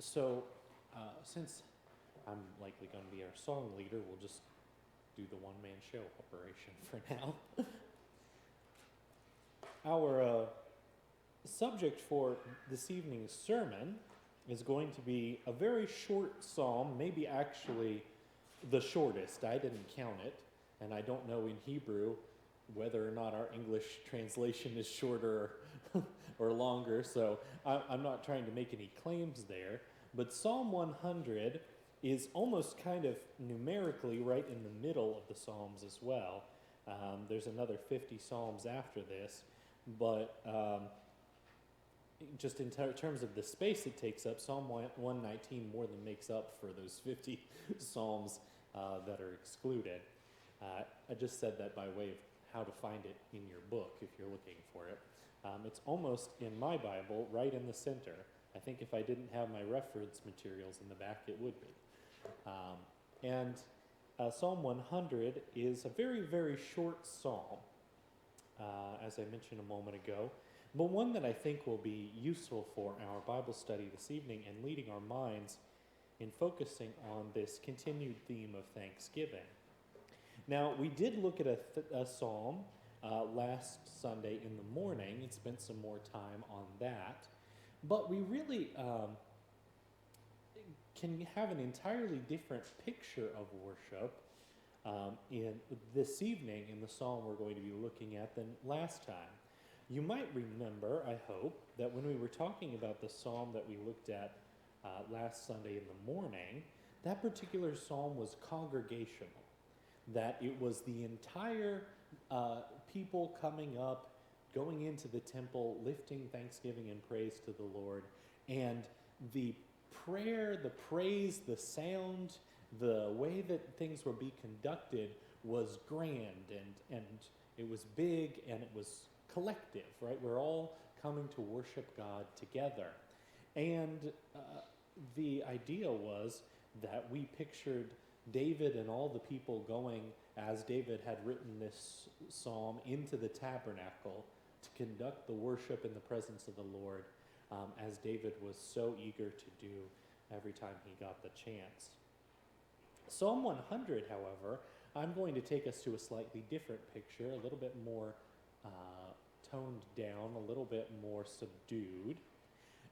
Since I'm likely going to be our song leader, we'll just do the one-man show operation for now. Our subject for this evening's sermon is going to be a very short psalm, maybe actually the shortest. I didn't count it, and I don't know in Hebrew whether or not our English translation is shorter or longer, so I'm not trying to make any claims there. But Psalm 100 is almost kind of numerically right in the middle of the Psalms as well. There's another 50 Psalms after this, but just in terms of the space it takes up, Psalm 119 more than makes up for those 50 Psalms that are excluded. I just said that by way of how to find it in your book if you're looking for it. It's almost in my Bible right in the center. I think if I didn't have my reference materials in the back, it would be. Psalm 100 is a very, very short psalm, as I mentioned a moment ago, but one that I think will be useful for our Bible study this evening and leading our minds in focusing on this continued theme of thanksgiving. Now, we did look at a psalm last Sunday in the morning and spent some more time on that, but we really can have an entirely different picture of worship in this evening in the psalm we're going to be looking at than last time. You might remember, I hope, that when we were talking about the psalm that we looked at last Sunday in the morning, that particular psalm was congregational, that it was the entire people coming up, going into the temple, lifting thanksgiving and praise to the Lord, and the prayer, the praise, the sound, the way that things were being conducted was grand, and it was big, and it was collective, right? We're all coming to worship God together. And the idea was that we pictured David and all the people going, as David had written this psalm, into the tabernacle to conduct the worship in the presence of the Lord, as David was so eager to do every time he got the chance. Psalm 100, however, I'm going to take us to a slightly different picture, a little bit more toned down, a little bit more subdued,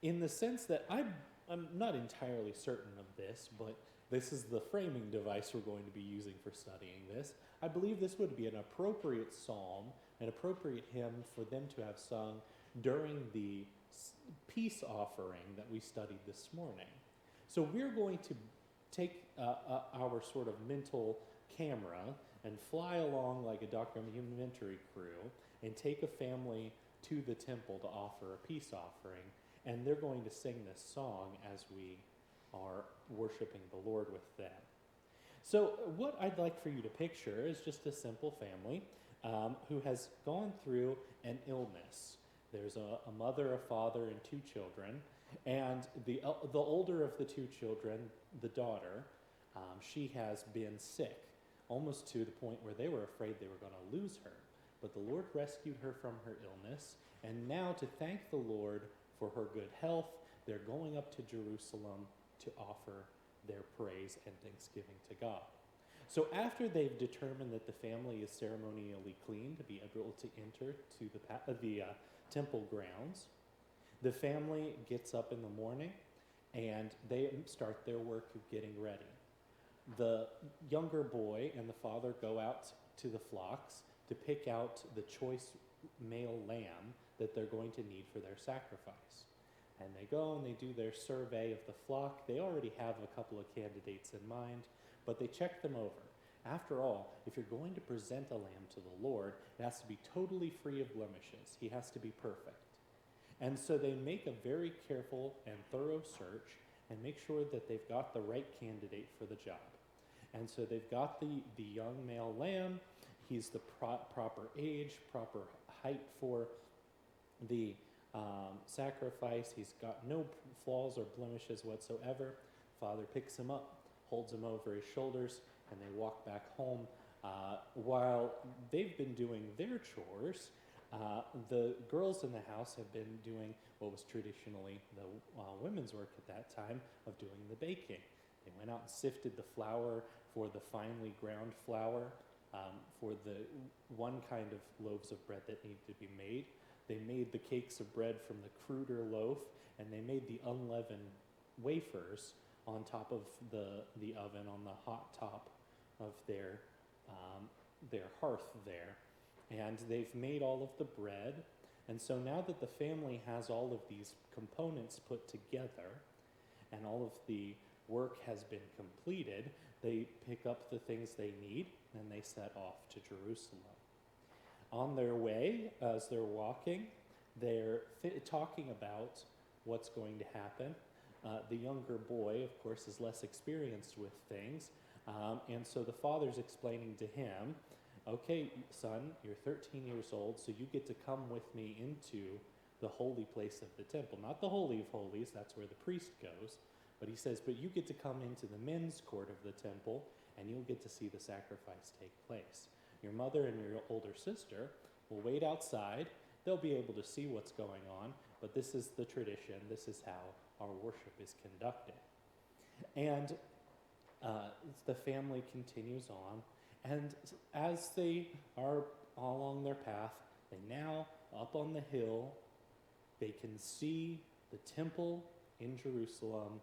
in the sense that I'm not entirely certain of this, but this is the framing device we're going to be using for studying this. I believe this would be an appropriate psalm, an appropriate hymn for them to have sung during the peace offering that we studied this morning. So we're going to take our sort of mental camera and fly along like a documentary crew and take a family to the temple to offer a peace offering, and they're going to sing this song as we are worshiping the Lord with them. So what I'd like for you to picture is just a simple family who has gone through an illness. There's a mother, a father, and two children, and the older of the two children, the daughter, she has been sick, almost to the point where they were afraid they were going to lose her. But the Lord rescued her from her illness, and now to thank the Lord for her good health, they're going up to Jerusalem to offer their praise and thanksgiving to God. So after they've determined that the family is ceremonially clean to be able to enter to the temple grounds, the family gets up in the morning and they start their work of getting ready. The younger boy and the father go out to the flocks to pick out the choice male lamb that they're going to need for their sacrifice. And they go and they do their survey of the flock. They already have a couple of candidates in mind, but they check them over. After all, if you're going to present a lamb to the Lord, it has to be totally free of blemishes. He has to be perfect. And so they make a very careful and thorough search and make sure that they've got the right candidate for the job. And so they've got the young male lamb. He's the proper age, proper height for the sacrifice. He's got no flaws or blemishes whatsoever. Father picks him up, holds him over his shoulders, and they walk back home. While they've been doing their chores, The girls in the house have been doing what was traditionally the women's work at that time of doing the baking. They went out and sifted the flour for the finely ground flour for the one kind of loaves of bread that needed to be made. They made the cakes of bread from the cruder loaf, and they made the unleavened wafers on top of the oven on the hot top of their hearth there. And they've made all of the bread. And so now that the family has all of these components put together and all of the work has been completed, they pick up the things they need and they set off to Jerusalem. On their way, as they're walking, they're talking about what's going to happen. The younger boy, of course, is less experienced with things, and so the father's explaining to him, okay, son, you're 13 years old, so you get to come with me into the holy place of the temple. Not the Holy of Holies, that's where the priest goes, but he says, but you get to come into the men's court of the temple, and you'll get to see the sacrifice take place. Your mother and your older sister will wait outside. They'll be able to see what's going on, but this is the tradition. This is how our worship is conducted. And the family continues on, and as they are along their path, they now, up on the hill, they can see the temple in Jerusalem,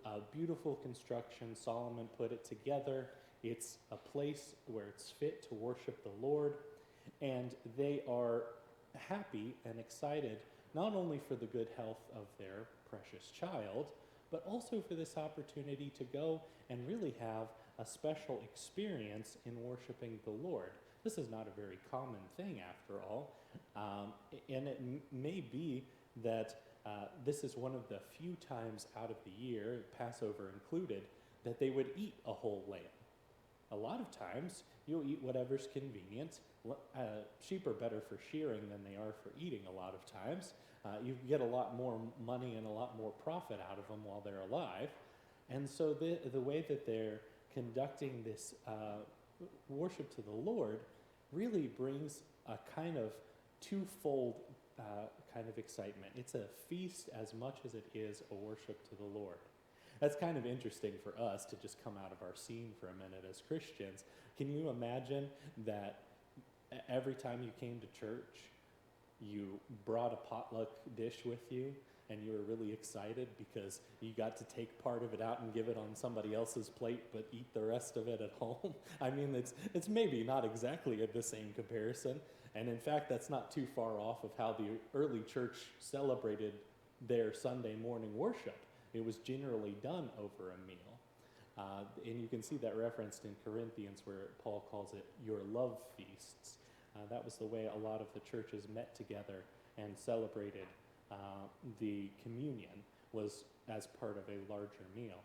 a beautiful construction. Solomon put it together. It's a place where it's fit to worship the Lord, and they are happy and excited not only for the good health of their precious child, but also for this opportunity to go and really have a special experience in worshiping the Lord. This is not a very common thing, after all, and it may be that this is one of the few times out of the year, Passover included, that they would eat a whole lamb. A lot of times, you'll eat whatever's convenient. Sheep are better for shearing than they are for eating a lot of times. You get a lot more money and a lot more profit out of them while they're alive. And so the way that they're conducting this worship to the Lord really brings a kind of twofold kind of excitement. It's a feast as much as it is a worship to the Lord. That's kind of interesting for us to just come out of our scene for a minute as Christians. Can you imagine that every time you came to church, you brought a potluck dish with you and you were really excited because you got to take part of it out and give it on somebody else's plate but eat the rest of it at home? I mean, it's maybe not exactly the same comparison, and in fact that's not too far off of how the early church celebrated their Sunday morning worship. It was generally done over a meal. And you can see that referenced in Corinthians where Paul calls it your love feasts. That was the way a lot of the churches met together and celebrated the communion, was as part of a larger meal.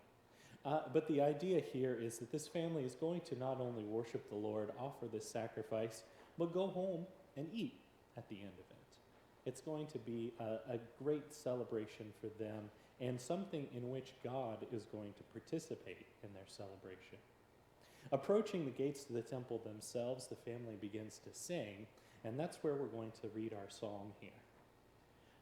But the idea here is that this family is going to not only worship the Lord, offer this sacrifice, but go home and eat at the end of it. It's going to be a great celebration for them, and something in which God is going to participate in their celebration. Approaching the gates to the temple themselves, the family begins to sing, and that's where we're going to read our psalm here.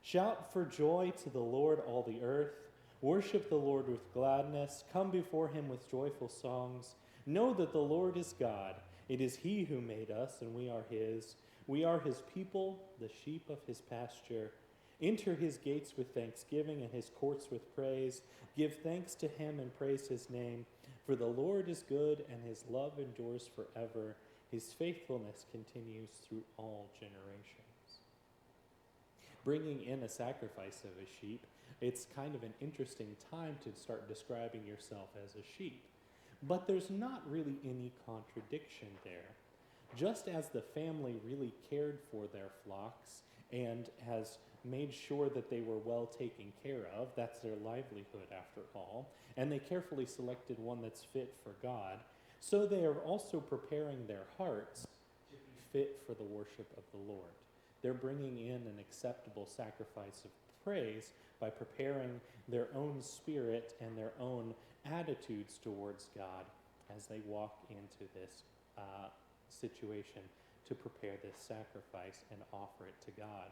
Shout for joy to the Lord, all the earth. Worship the Lord with gladness. Come before him with joyful songs. Know that the Lord is God. It is he who made us, and we are his. We are his people, the sheep of his pasture. Enter his gates with thanksgiving and his courts with praise. Give thanks to him and praise his name. For the Lord is good, and his love endures forever. His faithfulness continues through all generations. Bringing in a sacrifice of a sheep, it's kind of an interesting time to start describing yourself as a sheep. But there's not really any contradiction there. Just as the family really cared for their flocks and has made sure that they were well taken care of, that's their livelihood after all, and they carefully selected one that's fit for God, so they are also preparing their hearts to be fit for the worship of the Lord. They're bringing in an acceptable sacrifice of praise by preparing their own spirit and their own attitudes towards God as they walk into this situation to prepare this sacrifice and offer it to God.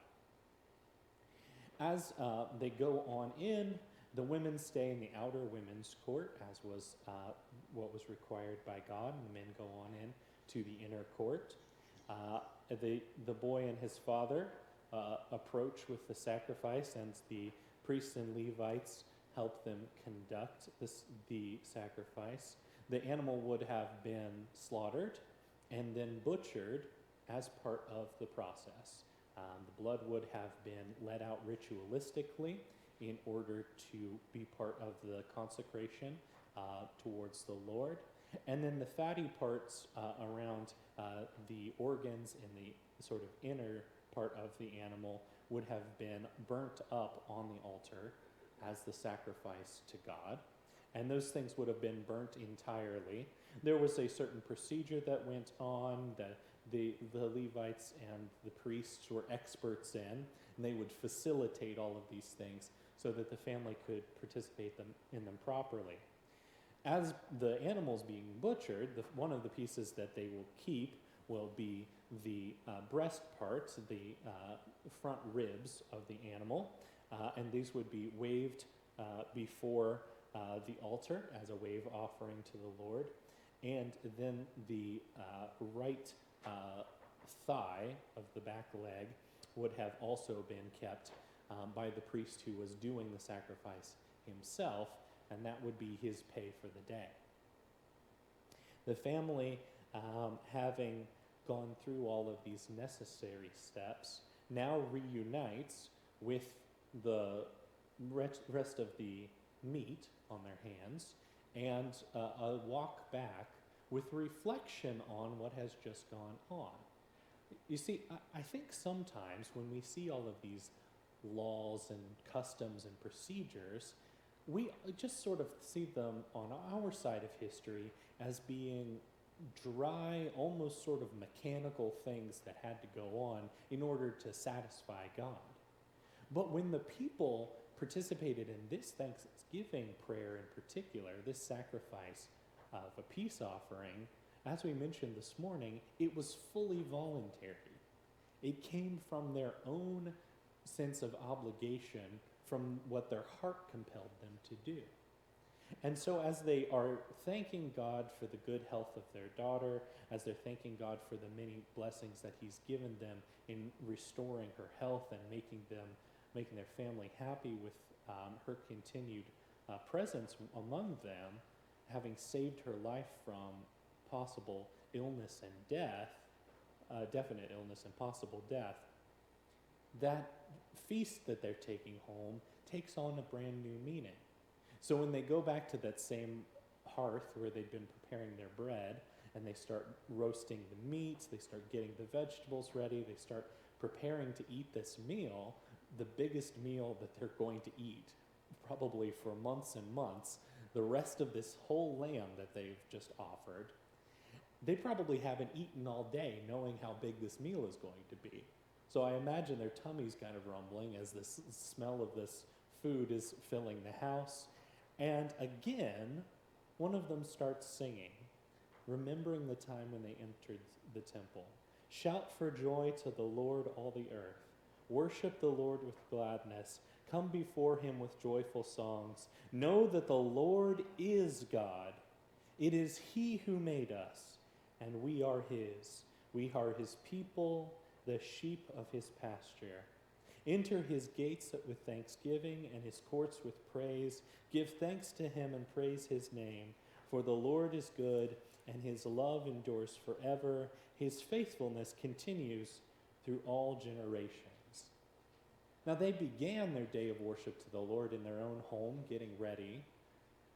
As they go on in, the women stay in the outer women's court, as was what was required by God, and the men go on in to the inner court. The boy and his father approach with the sacrifice, and the priests and Levites help them conduct the sacrifice. The animal would have been slaughtered and then butchered as part of the process. The blood would have been let out ritualistically in order to be part of the consecration towards the Lord. And then the fatty parts around the organs in the sort of inner part of the animal would have been burnt up on the altar as the sacrifice to God. And those things would have been burnt entirely. There was a certain procedure that went on that the Levites and the priests were experts in, and they would facilitate all of these things so that the family could participate in them properly. As the animal's being butchered, one of the pieces that they will keep will be the breast parts, the front ribs of the animal, and these would be waved before the altar as a wave offering to the Lord. And then the right thigh of the back leg would have also been kept by the priest who was doing the sacrifice himself, and that would be his pay for the day. The family, having gone through all of these necessary steps, now reunites with the rest of the meat on their hands and a walk back with reflection on what has just gone on. You see, I think sometimes when we see all of these laws and customs and procedures, we just sort of see them on our side of history as being dry, almost sort of mechanical things that had to go on in order to satisfy God. But when the people participated in this Thanksgiving prayer in particular, this sacrifice of a peace offering, as we mentioned this morning, it was fully voluntary. It came from their own sense of obligation, from what their heart compelled them to do. And so as they are thanking God for the good health of their daughter, as they're thanking God for the many blessings that he's given them in restoring her health and making their family happy with her continued presence among them, having saved her life from possible illness and death, definite illness and possible death, that feast that they're taking home takes on a brand new meaning. So when they go back to that same hearth where they've been preparing their bread, and they start roasting the meats, they start getting the vegetables ready, they start preparing to eat this meal, the biggest meal that they're going to eat, probably for months and months, the rest of this whole lamb that they've just offered, they probably haven't eaten all day knowing how big this meal is going to be. So I imagine their tummies kind of rumbling as the smell of this food is filling the house. And again, one of them starts singing, remembering the time when they entered the temple. Shout for joy to the Lord, all the earth. Worship the Lord with gladness. Come before him with joyful songs. Know that the Lord is God. It is he who made us, and we are his. We are his people, the sheep of his pasture. Enter his gates with thanksgiving and his courts with praise. Give thanks to him and praise his name. For the Lord is good, and his love endures forever. His faithfulness continues through all generations. Now they began their day of worship to the Lord in their own home, getting ready,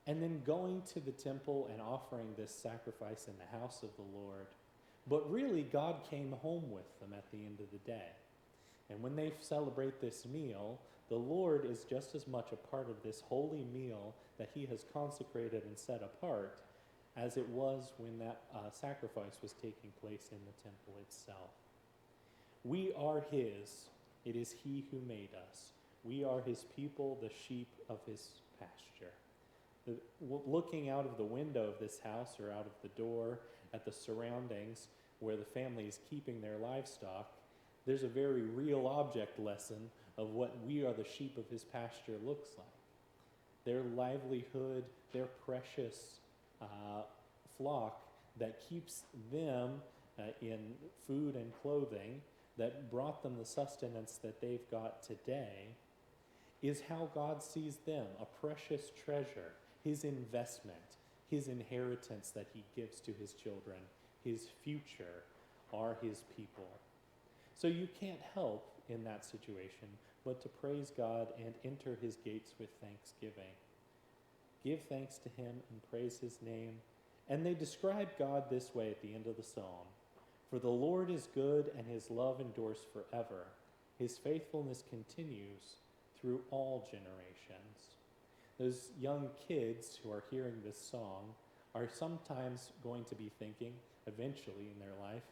and then going to the temple and offering this sacrifice in the house of the Lord. But really, God came home with them at the end of the day. And when they celebrate this meal, the Lord is just as much a part of this holy meal that he has consecrated and set apart as it was when that sacrifice was taking place in the temple itself. We are his. It is he who made us. We are his people, the sheep of his pasture. Looking out of the window of this house or out of the door at the surroundings, where the family is keeping their livestock, there's a very real object lesson of what we are the sheep of his pasture looks like. Their livelihood, their precious flock that keeps them in food and clothing, that brought them the sustenance that they've got today, is how God sees them, a precious treasure, his investment, his inheritance that he gives to his children, his future are his people. So you can't help in that situation but to praise God and enter his gates with thanksgiving. Give thanks to him and praise his name. And they describe God this way at the end of the psalm. For the Lord is good and his love endures forever. His faithfulness continues through all generations. Those young kids who are hearing this song are sometimes going to be thinking, eventually in their life,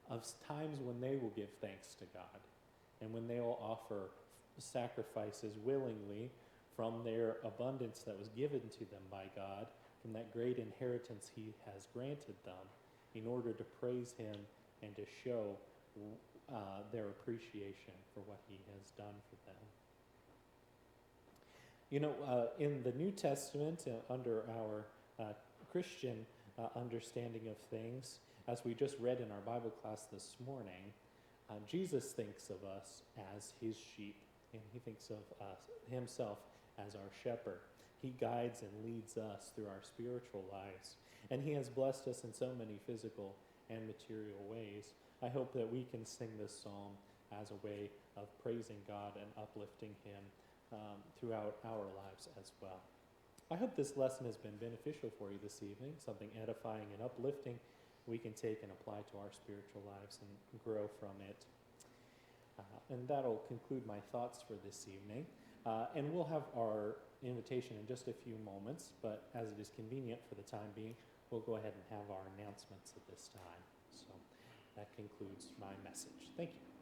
of times when they will give thanks to God and when they will offer sacrifices willingly from their abundance that was given to them by God, from that great inheritance he has granted them, in order to praise him and to show their appreciation for what he has done for them. You know, in the New Testament, under our Christian understanding of things, as we just read in our Bible class this morning, Jesus thinks of us as his sheep, and he thinks of himself as our shepherd. He guides and leads us through our spiritual lives, and he has blessed us in so many physical and material ways. I hope that we can sing this psalm as a way of praising God and uplifting him throughout our lives as well. I hope this lesson has been beneficial for you this evening, something edifying and uplifting we can take and apply to our spiritual lives and grow from it. And that'll conclude my thoughts for this evening. And we'll have our invitation in just a few moments, but as it is convenient for the time being, we'll go ahead and have our announcements at this time. So that concludes my message. Thank you.